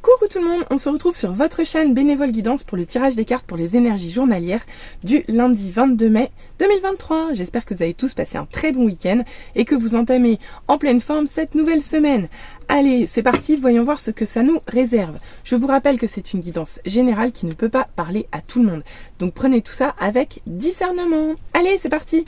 Coucou tout le monde, on se retrouve sur votre chaîne Bénévole Guidance pour le tirage des cartes pour les énergies journalières du lundi 22 mai 2023. J'espère que vous avez tous passé un très bon week-end et que vous entamez en pleine forme cette nouvelle semaine. Allez, c'est parti, voyons voir ce que ça nous réserve. Je vous rappelle que c'est une guidance générale qui ne peut pas parler à tout le monde. Donc prenez tout ça avec discernement. Allez, c'est parti!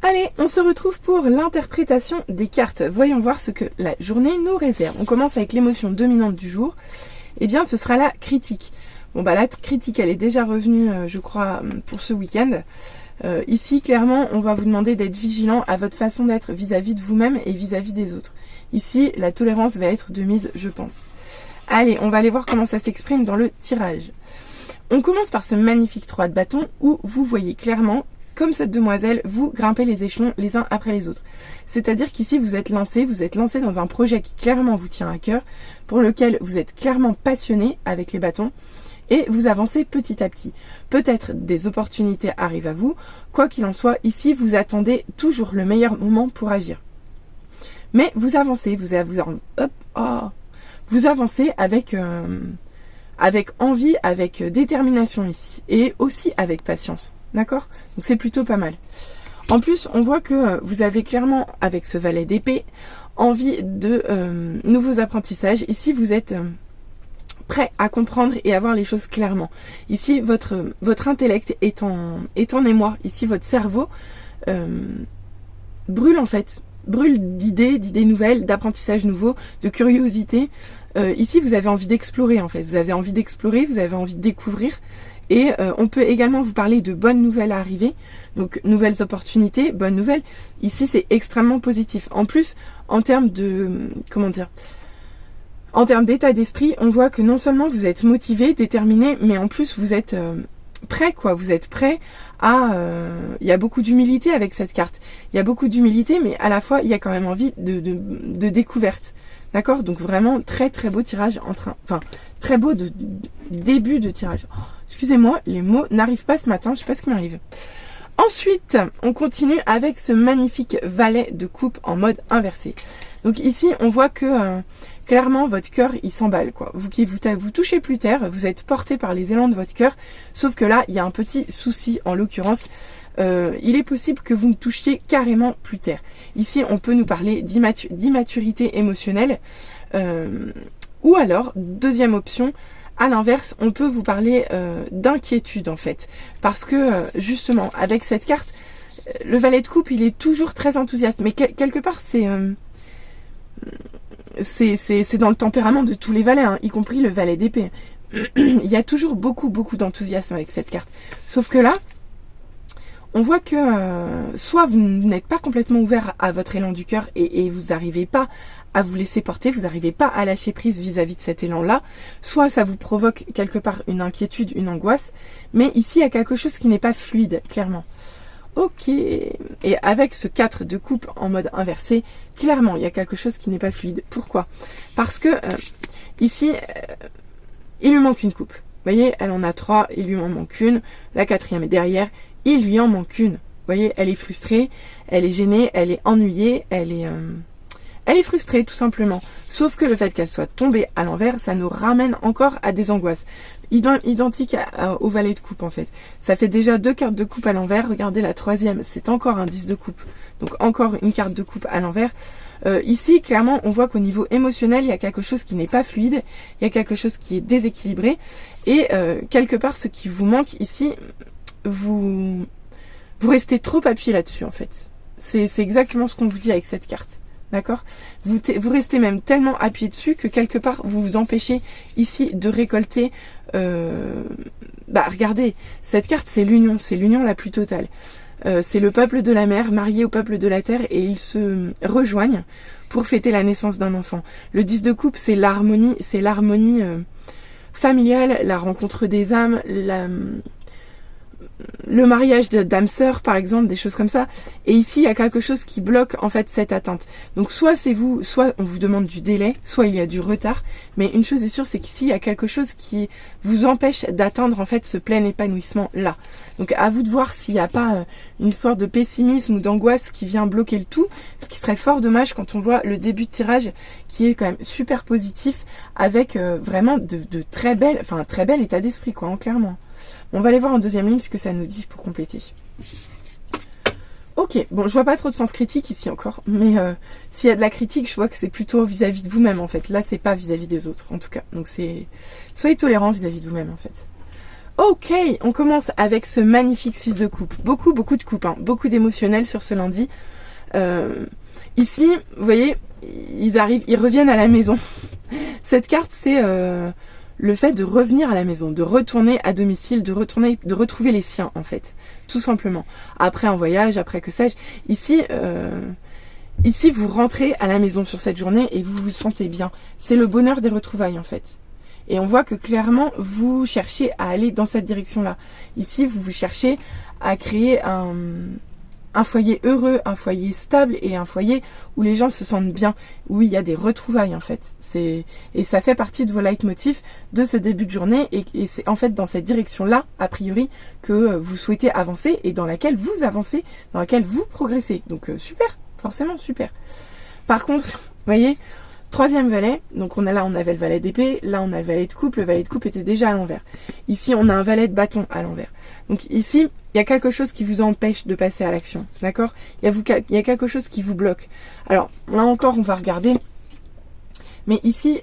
Allez, on se retrouve pour l'interprétation des cartes. Voyons voir ce que la journée nous réserve. On commence avec l'émotion dominante du jour. Eh bien, ce sera la critique. Bon, bah la critique, elle est déjà revenue, je crois, pour ce week-end. Ici, clairement, on va vous demander d'être vigilant à votre façon d'être vis-à-vis de vous-même et vis-à-vis des autres. Ici, la tolérance va être de mise, je pense. Allez, on va aller voir comment ça s'exprime dans le tirage. On commence par ce magnifique 3 de bâton où vous voyez clairement, comme cette demoiselle, vous grimpez les échelons les uns après les autres. C'est-à-dire qu'ici, vous êtes lancé dans un projet qui clairement vous tient à cœur, pour lequel vous êtes clairement passionné avec les bâtons, et vous avancez petit à petit. Peut-être des opportunités arrivent à vous, quoi qu'il en soit, ici, vous attendez toujours le meilleur moment pour agir. Mais vous avancez, vous avancez avec envie, avec détermination ici, et aussi avec patience. D'accord? Donc c'est plutôt pas mal. En plus, on voit que vous avez clairement, avec ce valet d'épée, envie de nouveaux apprentissages. Ici, vous êtes prêt à comprendre et à voir les choses clairement. Ici, votre intellect est en émoi. Ici, votre cerveau brûle en fait. Brûle d'idées nouvelles, d'apprentissages nouveaux, de curiosité. Ici, vous avez envie d'explorer en fait. Vous avez envie d'explorer, vous avez envie de découvrir. Et on peut également vous parler de bonnes nouvelles à arriver, donc nouvelles opportunités, bonnes nouvelles. Ici, c'est extrêmement positif. En plus, en termes de, en termes d'état d'esprit, on voit que non seulement vous êtes motivé, déterminé, mais en plus vous êtes prêt, quoi. Vous êtes prêt à... il y a beaucoup d'humilité avec cette carte. Il y a beaucoup d'humilité, mais à la fois, il y a quand même envie de découverte. D'accord? Donc vraiment, très très beau tirage très beau début de tirage. Oh, excusez-moi, les mots n'arrivent pas ce matin, je sais pas ce qui m'arrive. Ensuite, on continue avec ce magnifique valet de coupe en mode inversé. Donc ici, on voit que clairement, votre cœur, il s'emballe, quoi. Vous touchez plus terre, vous êtes porté par les élans de votre cœur, sauf que là, il y a un petit souci, en l'occurrence. Il est possible que vous ne touchiez carrément plus terre. Ici, on peut nous parler d'immaturité émotionnelle. Ou alors, deuxième option, à l'inverse, on peut vous parler d'inquiétude en fait. Parce que justement, avec cette carte, le valet de coupe, il est toujours très enthousiaste. Mais quelque part, c'est dans le tempérament de tous les valets, hein, y compris le valet d'épée. Il y a toujours beaucoup d'enthousiasme avec cette carte. Sauf que là, on voit que soit vous n'êtes pas complètement ouvert à votre élan du cœur et vous n'arrivez pas à vous laisser porter, vous n'arrivez pas à lâcher prise vis-à-vis de cet élan-là, soit ça vous provoque quelque part une inquiétude, une angoisse, mais ici il y a quelque chose qui n'est pas fluide, clairement. Ok, et avec ce 4 de coupe en mode inversé, clairement il y a quelque chose qui n'est pas fluide. Pourquoi? Parce que ici, il lui manque une coupe. Vous voyez, elle en a 3, il lui en manque une, la 4e est derrière, il lui en manque une. Vous voyez, elle est frustrée, elle est gênée, elle est ennuyée, elle est frustrée tout simplement. Sauf que le fait qu'elle soit tombée à l'envers, ça nous ramène encore à des angoisses. Identique au valet de coupe en fait. Ça fait déjà 2 cartes de coupe à l'envers. Regardez la 3e, c'est encore un 10 de coupe. Donc encore une carte de coupe à l'envers. Ici, clairement, on voit qu'au niveau émotionnel, il y a quelque chose qui n'est pas fluide. Il y a quelque chose qui est déséquilibré. Et quelque part, ce qui vous manque ici, vous restez trop appuyé là-dessus en fait. C'est exactement ce qu'on vous dit avec cette carte. D'accord? Vous restez même tellement appuyé dessus que quelque part vous vous empêchez ici de récolter. Regardez, cette carte c'est l'union la plus totale. C'est le peuple de la mer marié au peuple de la terre et ils se rejoignent pour fêter la naissance d'un enfant. Le 10 de coupe c'est l'harmonie familiale, la rencontre des âmes, le mariage de d'âme sœur, par exemple, des choses comme ça. Et ici, il y a quelque chose qui bloque, en fait, cette atteinte. Donc, soit c'est vous, soit on vous demande du délai, soit il y a du retard. Mais une chose est sûre, c'est qu'ici, il y a quelque chose qui vous empêche d'atteindre, en fait, ce plein épanouissement-là. Donc, à vous de voir s'il n'y a pas une histoire de pessimisme ou d'angoisse qui vient bloquer le tout. Ce qui serait fort dommage quand on voit le début de tirage qui est quand même super positif avec vraiment de très belles, enfin, un très bel état d'esprit, quoi, hein, clairement. On va aller voir en deuxième ligne ce que ça nous dit pour compléter. Ok, bon, je vois pas trop de sens critique ici encore, mais s'il y a de la critique, je vois que c'est plutôt vis-à-vis de vous-même en fait. Là, c'est pas vis-à-vis des autres, en tout cas. Donc c'est, soyez tolérants vis-à-vis de vous-même en fait. Ok, on commence avec ce magnifique 6 de coupe. Beaucoup de coupe, hein. Beaucoup d'émotionnel sur ce lundi. Ici, vous voyez, ils reviennent à la maison. Cette carte, c'est le fait de revenir à la maison, de retourner à domicile, de retrouver les siens en fait, tout simplement. Après un voyage, après que sais-je. Ici, vous rentrez à la maison sur cette journée et vous vous sentez bien. C'est le bonheur des retrouvailles en fait. Et on voit que clairement, vous cherchez à aller dans cette direction-là. Ici, vous cherchez à créer un foyer heureux, un foyer stable et un foyer où les gens se sentent bien, où il y a des retrouvailles en fait. Et ça fait partie de vos leitmotifs de ce début de journée et c'est en fait dans cette direction-là, a priori, que vous souhaitez avancer et dans laquelle vous avancez, dans laquelle vous progressez. Donc super, forcément super. Par contre, vous voyez, troisième valet, donc on avait le valet d'épée, là on a le valet de coupe était déjà à l'envers. Ici on a un valet de bâton à l'envers. Donc ici, il y a quelque chose qui vous empêche de passer à l'action, d'accord ? Il y a quelque chose qui vous bloque. Alors là encore on va regarder, mais ici,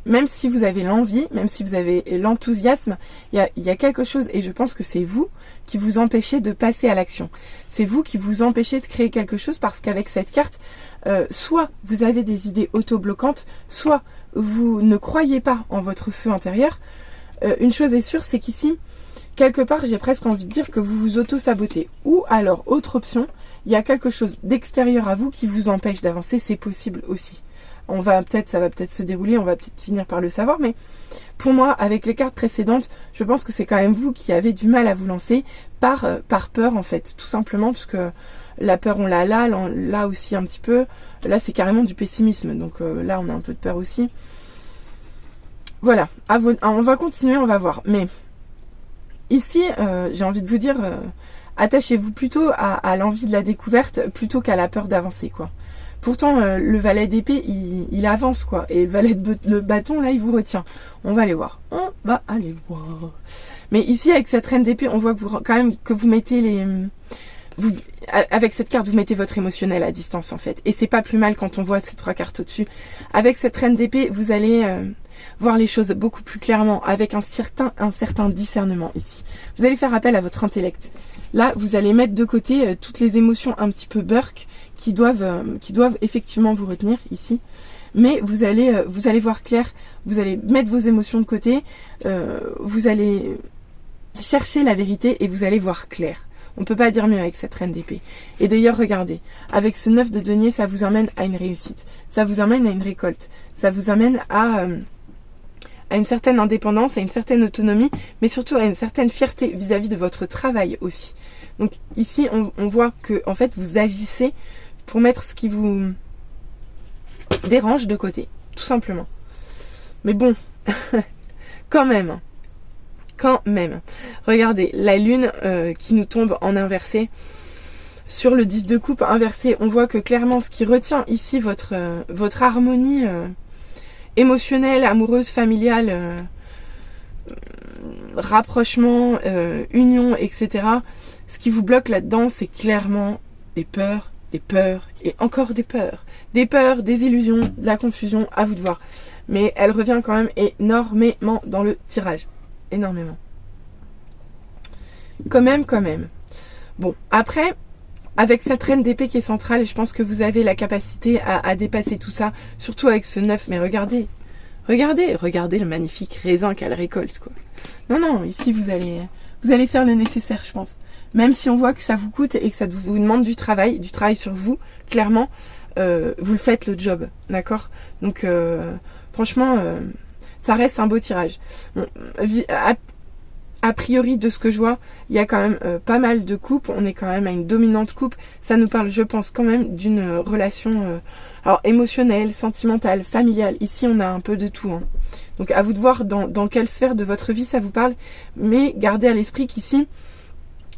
même si vous avez l'envie, même si vous avez l'enthousiasme, il y a quelque chose, et je pense que c'est vous qui vous empêchez de passer à l'action. C'est vous qui vous empêchez de créer quelque chose parce qu'avec cette carte, soit vous avez des idées auto-bloquantes, soit vous ne croyez pas en votre feu intérieur. Une chose est sûre, c'est qu'ici, quelque part, j'ai presque envie de dire que vous vous auto-sabotez. Ou alors, autre option, il y a quelque chose d'extérieur à vous qui vous empêche d'avancer, c'est possible aussi. Ça va peut-être se dérouler, on va peut-être finir par le savoir, mais pour moi, avec les cartes précédentes, je pense que c'est quand même vous qui avez du mal à vous lancer par peur en fait, tout simplement, parce que la peur on l'a là aussi un petit peu, là c'est carrément du pessimisme, donc là on a un peu de peur aussi. Voilà, on va continuer, on va voir, mais ici, j'ai envie de vous dire, attachez-vous plutôt à l'envie de la découverte plutôt qu'à la peur d'avancer, quoi. Pourtant, le valet d'épée, il avance, quoi. Et le valet de bâton, là, il vous retient. On va aller voir. On va aller voir. Mais ici, avec cette reine d'épée, on voit que vous mettez avec cette carte, vous mettez votre émotionnel à distance, en fait. Et c'est pas plus mal quand on voit ces trois cartes au-dessus. Avec cette reine d'épée, vous allez voir les choses beaucoup plus clairement, avec un certain discernement ici. Vous allez faire appel à votre intellect. Là, vous allez mettre de côté toutes les émotions un petit peu burk qui doivent effectivement vous retenir ici. Mais vous allez voir clair, vous allez mettre vos émotions de côté, vous allez chercher la vérité et vous allez voir clair. On ne peut pas dire mieux avec cette reine d'épée. Et d'ailleurs, regardez, avec ce 9 de denier, ça vous emmène à une réussite. Ça vous emmène à une récolte. Ça vous amène à une certaine indépendance, à une certaine autonomie, mais surtout à une certaine fierté vis-à-vis de votre travail aussi. Donc ici, on voit que en fait, vous agissez pour mettre ce qui vous dérange de côté, tout simplement. Mais bon, quand même, regardez, la lune qui nous tombe en inversé. Sur le 10 de coupe inversé, on voit que clairement, ce qui retient ici votre harmonie émotionnelle, amoureuse, familiale, rapprochement, union, etc. Ce qui vous bloque là-dedans, c'est clairement les peurs et encore des peurs. Des peurs, des illusions, de la confusion, à vous de voir. Mais elle revient quand même énormément dans le tirage. Énormément. Quand même. Bon, après, avec cette reine d'épée qui est centrale, je pense que vous avez la capacité à dépasser tout ça, surtout avec ce 9. Mais regardez le magnifique raisin qu'elle récolte, quoi. Non, ici vous allez faire le nécessaire, je pense. Même si on voit que ça vous coûte et que ça vous demande du travail sur vous, clairement, vous le faites le job, d'accord ? Donc, franchement, ça reste un beau tirage. Bon, a priori, de ce que je vois, il y a quand même pas mal de couples. On est quand même à une dominante couple. Ça nous parle, je pense, quand même d'une relation alors émotionnelle, sentimentale, familiale. Ici, on a un peu de tout. Hein. Donc, à vous de voir dans quelle sphère de votre vie ça vous parle. Mais gardez à l'esprit qu'ici,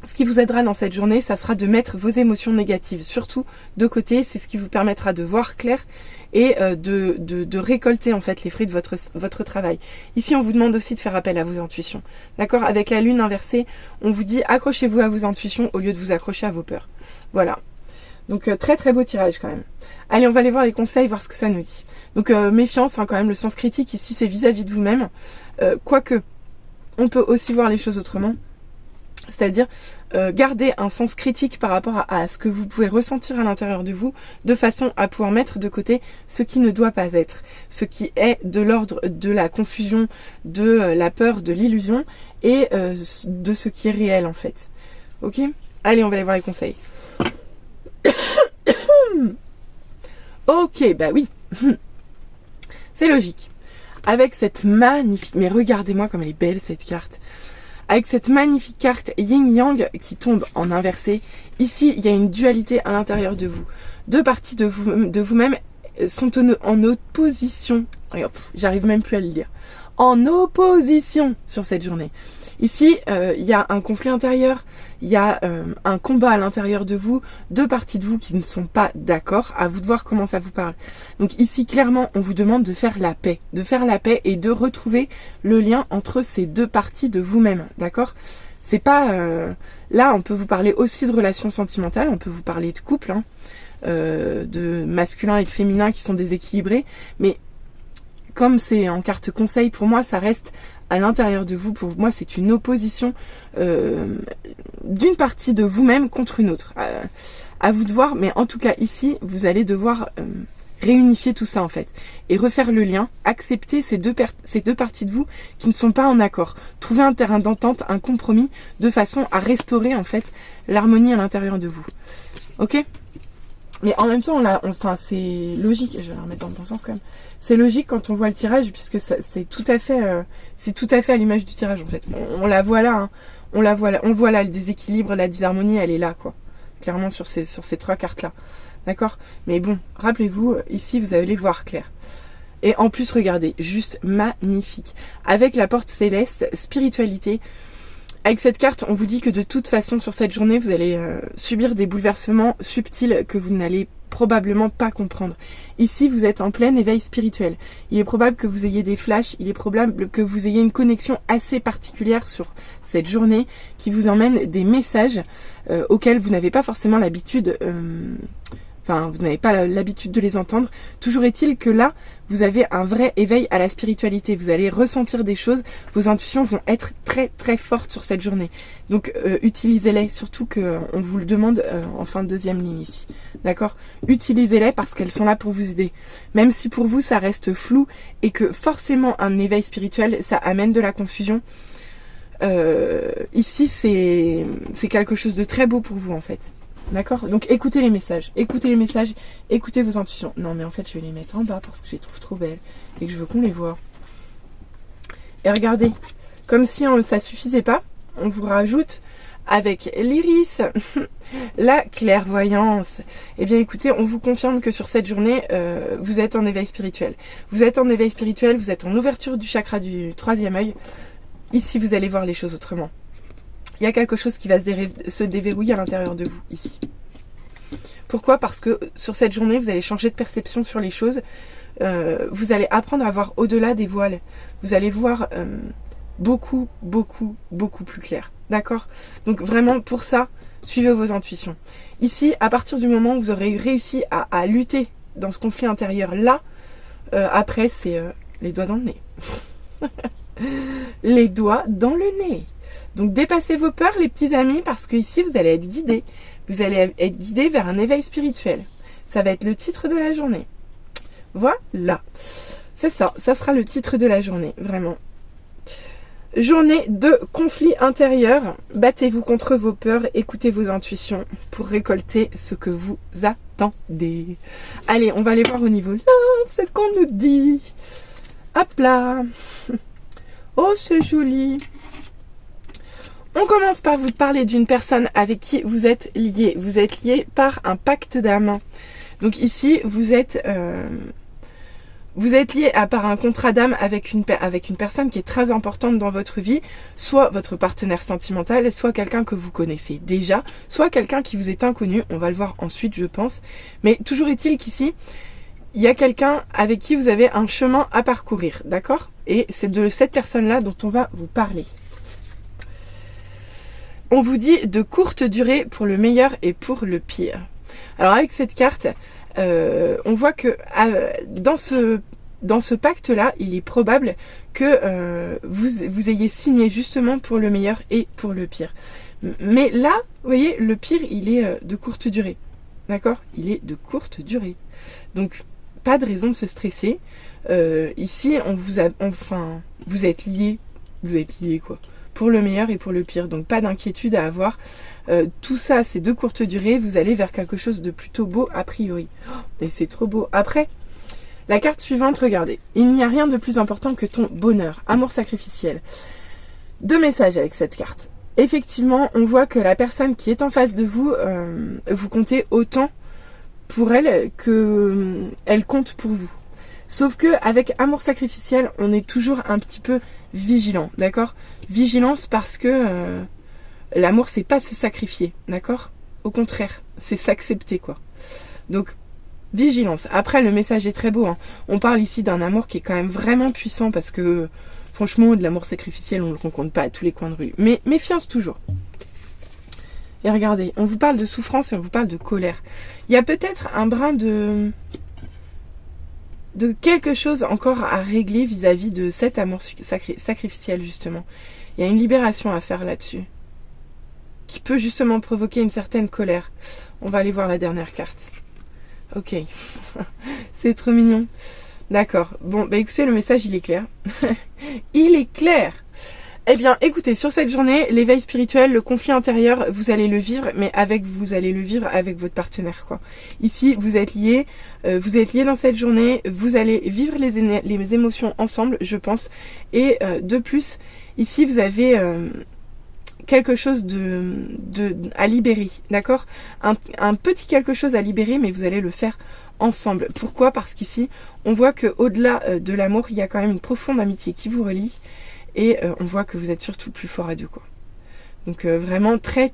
ce qui vous aidera dans cette journée, ça sera de mettre vos émotions négatives, surtout de côté. C'est ce qui vous permettra de voir clair et de récolter en fait les fruits de votre travail. Ici, on vous demande aussi de faire appel à vos intuitions. D'accord? Avec la lune inversée, on vous dit accrochez-vous à vos intuitions au lieu de vous accrocher à vos peurs. Voilà. Donc, très très beau tirage quand même. Allez, on va aller voir les conseils, voir ce que ça nous dit. Donc, méfiance, hein, quand même, le sens critique ici, c'est vis-à-vis de vous-même. Quoique, on peut aussi voir les choses autrement. C'est-à-dire garder un sens critique par rapport à ce que vous pouvez ressentir à l'intérieur de vous, de façon à pouvoir mettre de côté ce qui ne doit pas être, ce qui est de l'ordre de la confusion, de la peur, de l'illusion et de ce qui est réel en fait. Ok? Allez, on va aller voir les conseils. Ok, bah oui. C'est logique. Avec cette magnifique... Mais regardez-moi comme elle est belle cette carte. Avec cette magnifique carte Yin-Yang qui tombe en inversé, ici il y a une dualité à l'intérieur de vous. Deux parties de vous-même sont en opposition. J'arrive même plus à le lire. En opposition sur cette journée. Ici, il y a un conflit intérieur, il y a un combat à l'intérieur de vous, deux parties de vous qui ne sont pas d'accord. À vous de voir comment ça vous parle. Donc ici, clairement, on vous demande de faire la paix et de retrouver le lien entre ces deux parties de vous-même, d'accord? C'est pas... là, on peut vous parler aussi de relations sentimentales, on peut vous parler de couple, hein, de masculin et de féminin qui sont déséquilibrés, mais comme c'est en carte conseil, pour moi, ça reste à l'intérieur de vous. Pour moi, c'est une opposition d'une partie de vous-même contre une autre. À vous de voir, mais en tout cas, ici, vous allez devoir réunifier tout ça, en fait, et refaire le lien, accepter ces deux parties de vous qui ne sont pas en accord. Trouver un terrain d'entente, un compromis, de façon à restaurer, en fait, l'harmonie à l'intérieur de vous. Ok ? Mais en même temps, enfin, c'est logique. Je vais la remettre dans le bon sens quand même. C'est logique quand on voit le tirage, puisque c'est tout à fait à l'image du tirage en fait. On la voit là, hein. On le voit là, le déséquilibre, la disharmonie, elle est là quoi. Clairement sur ces trois cartes là, d'accord. Mais bon, rappelez-vous, ici vous allez voir clair. Et en plus, regardez, juste magnifique. Avec la porte céleste, spiritualité. Avec cette carte, on vous dit que de toute façon, sur cette journée, vous allez subir des bouleversements subtils que vous n'allez probablement pas comprendre. Ici, vous êtes en plein éveil spirituel. Il est probable que vous ayez des flashs, il est probable que vous ayez une connexion assez particulière sur cette journée qui vous emmène des messages auxquels vous n'avez pas forcément l'habitude... Enfin, vous n'avez pas l'habitude de les entendre. Toujours est-il que là, vous avez un vrai éveil à la spiritualité. Vous allez ressentir des choses. Vos intuitions vont être très très fortes sur cette journée. Donc, utilisez-les. Surtout qu'on vous le demande en fin de deuxième ligne ici. D'accord? Utilisez-les parce qu'elles sont là pour vous aider. Même si pour vous, ça reste flou et que forcément, un éveil spirituel, ça amène de la confusion. Ici, c'est quelque chose de très beau pour vous en fait. D'accord? Donc écoutez les messages, écoutez vos intuitions. Non mais en fait je vais les mettre en bas parce que je les trouve trop belles et que je veux qu'on les voit. Et regardez, comme si ça suffisait pas, on vous rajoute avec l'iris la clairvoyance. Eh bien écoutez, on vous confirme que sur cette journée, vous êtes en éveil spirituel. Vous êtes en éveil spirituel, vous êtes en ouverture du chakra du troisième œil. Ici vous allez voir les choses autrement. Il y a quelque chose qui va se déverrouiller à l'intérieur de vous, ici. Pourquoi? Parce que sur cette journée, vous allez changer de perception sur les choses. Vous allez apprendre à voir au-delà des voiles. Vous allez voir beaucoup, beaucoup, beaucoup plus clair. D'accord? Donc vraiment, pour ça, suivez vos intuitions. Ici, à partir du moment où vous aurez réussi à lutter dans ce conflit intérieur-là, après, c'est les doigts dans le nez. Les doigts dans le nez. Donc dépassez vos peurs les petits amis parce que ici vous allez être guidés. Vous allez être guidés vers un éveil spirituel. Ça va être le titre de la journée. Voilà. C'est ça. Ça sera le titre de la journée. Vraiment. Journée de conflit intérieur. Battez-vous contre vos peurs. Écoutez vos intuitions pour récolter ce que vous attendez. Allez, on va aller voir au niveau love. C'est ce qu'on nous dit. Hop là. Oh, c'est joli. On commence par vous parler d'une personne avec qui vous êtes lié. Vous êtes lié par un pacte d'âme. Donc ici, vous êtes lié par un contrat d'âme avec une personne qui est très importante dans votre vie, soit votre partenaire sentimental, soit quelqu'un que vous connaissez déjà, soit quelqu'un qui vous est inconnu, on va le voir ensuite je pense. Mais toujours est-il qu'ici, il y a quelqu'un avec qui vous avez un chemin à parcourir, d'accord? Et c'est de cette personne-là dont on va vous parler. On vous dit de courte durée pour le meilleur et pour le pire. Alors avec cette carte, on voit que dans ce pacte-là, il est probable que vous ayez signé justement pour le meilleur et pour le pire. Mais là, vous voyez, le pire, il est de courte durée. D'accord? Il est de courte durée. Donc, pas de raison de se stresser. Ici, vous êtes liés. Vous êtes liés, quoi. Pour le meilleur et pour le pire. Donc, pas d'inquiétude à avoir. Tout ça, c'est de courte durée. Vous allez vers quelque chose de plutôt beau, a priori. Oh, mais c'est trop beau. Après, la carte suivante, regardez. Il n'y a rien de plus important que ton bonheur. Amour sacrificiel. 2 messages avec cette carte. Effectivement, on voit que la personne qui est en face de vous, vous comptez autant pour elle que elle compte pour vous. Sauf que avec amour sacrificiel, on est toujours un petit peu vigilant, d'accord? Vigilance parce que l'amour, c'est pas se sacrifier, d'accord? Au contraire, c'est s'accepter, quoi. Donc, vigilance. Après, le message est très beau, hein. On parle ici d'un amour qui est quand même vraiment puissant parce que, franchement, de l'amour sacrificiel, on ne le rencontre pas à tous les coins de rue. Mais méfiance toujours. Et regardez, on vous parle de souffrance et on vous parle de colère. Il y a peut-être un brin de quelque chose encore à régler vis-à-vis de cet amour sacrificiel, justement. Il y a une libération à faire là-dessus, qui peut justement provoquer une certaine colère. On va aller voir la dernière carte. Ok, c'est trop mignon. D'accord, bon, bah écoutez, le message, il est clair. Il est clair. Eh bien, écoutez, sur cette journée, l'éveil spirituel, le conflit intérieur, vous allez le vivre, mais vous allez le vivre avec votre partenaire, quoi. Ici, vous êtes liés dans cette journée, vous allez vivre les émotions ensemble, je pense. Et de plus, ici, vous avez quelque chose à libérer, d'accord? Un petit quelque chose à libérer, mais vous allez le faire ensemble. Pourquoi? Parce qu'ici, on voit qu'au-delà de l'amour, il y a quand même une profonde amitié qui vous relie. Et on voit que vous êtes surtout plus fort à deux, quoi. Donc vraiment très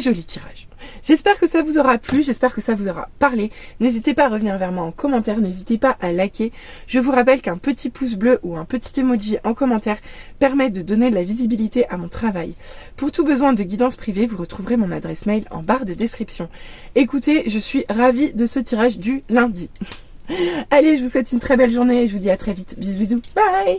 joli tirage. J'espère que ça vous aura plu, j'espère que ça vous aura parlé. N'hésitez pas à revenir vers moi en commentaire, n'hésitez pas à liker. Je vous rappelle qu'un petit pouce bleu ou un petit emoji en commentaire permet de donner de la visibilité à mon travail. Pour tout besoin de guidance privée, vous retrouverez mon adresse mail en barre de description. Écoutez, je suis ravie de ce tirage du lundi. Allez, je vous souhaite une très belle journée et je vous dis à très vite. Bisous bisous, bye.